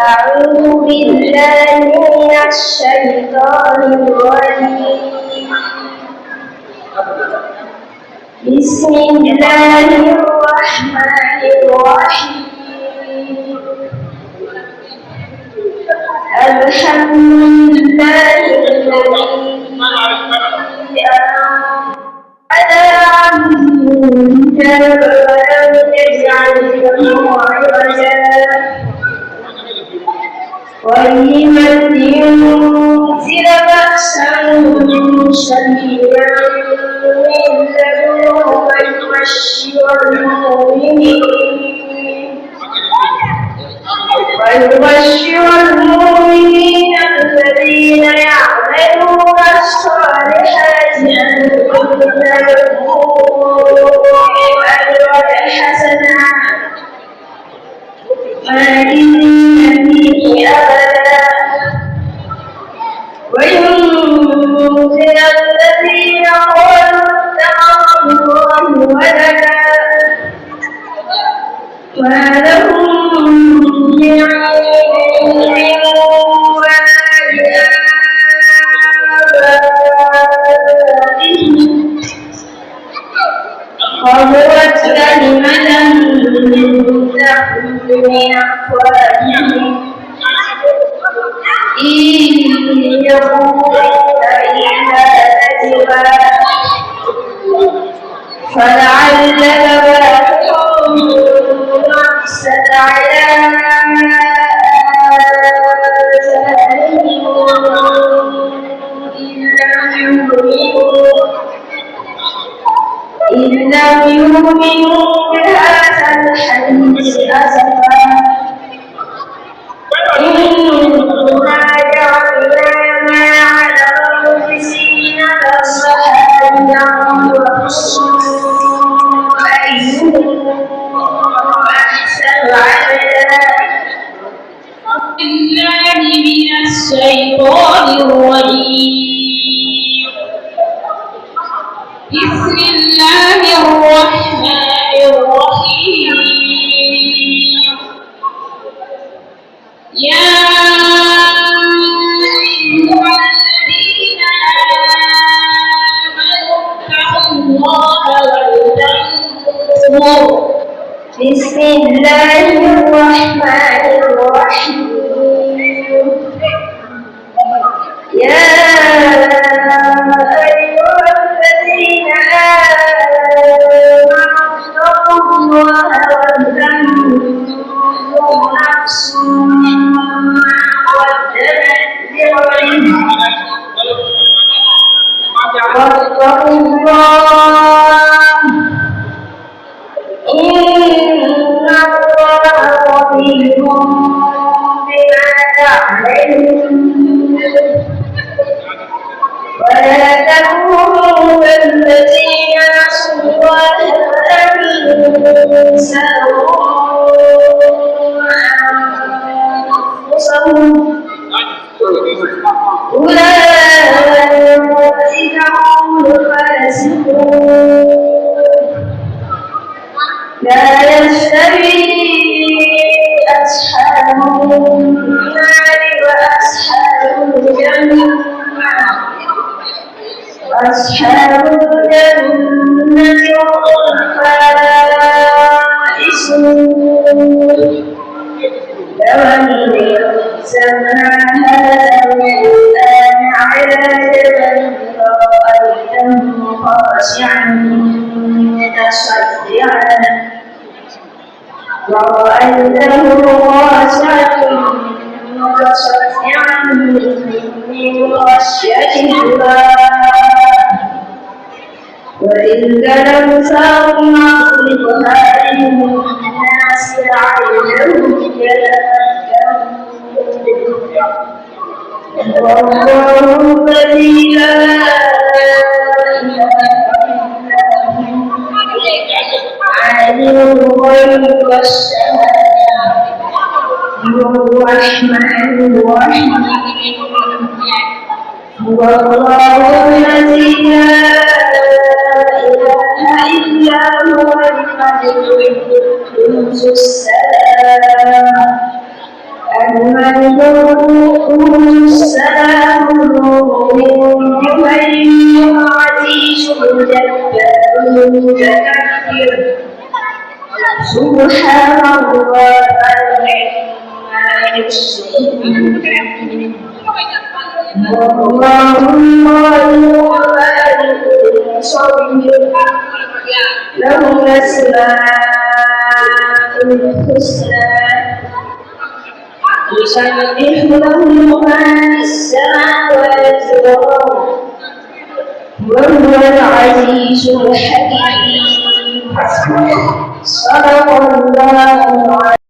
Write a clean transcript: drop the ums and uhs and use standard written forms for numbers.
أعوذ بالله من الشيطان الرجيم. بسم الله الرحمن الرحيم. الحمد لله الذي على عبده الكتاب ولم يجعل له عوجا قيما لينذر بأسا شديدا من لدنه ويبشر المؤمنين الذين يعملون الصالحات أن لهم أجرا حسنا ماكثين فيه أبدا وينذر الذين قالوا اتخذ الله ولدا ما لهم من علم ولا لآبائهم كبرت كلمة تخرج من أفواههم إن يقولون إلا كذبا فلعلك باخع نفسك على إن لم يؤمنوا بهذا الحديث أسفا إنا جعلنا ما على المفسدين كالصحابة وحصوا أيهم أحسن عملا. بالله من الشيطان الرجيم. بسم الله الرحمن الرحيم. يا أيها الذين آمنوا اتقوا الله ولتنظر. بسم الله الرحمن الرحيم. يا أيها الذين آمنوا اتقوا الله ولتنظر نفس ما قدمت لغد واتقوا الله إن الله خبير بما تعملون. ولا تكونوا كالذين نسوا الله فأنساهم أنفسهم أولئك هم الفاسقون. لا يستوي أصحاب النار وأصحاب الجنة. أصحاب الجنة هم الفائزون. لو أنزلنا هذا القرآن على جبل لرأيته خاشعا متصدعا من خشية الله. وتلك الأمثال نضربها للناس لعلهم يتذكرون. والله الذي لا إله إلا هو عالم الغيب والشهادة هو الرحمن الرحيم. هو الله الذي لا إله إلا هو الملك القدوس السلام السلام المؤمن العزيز الجبار المتكبر سبحان الله عما يشركون الله الخالق المصور له الأسماء الحسنى يسبح له ما في السماوات والأرض وهو العزيز الحكيم صدق الله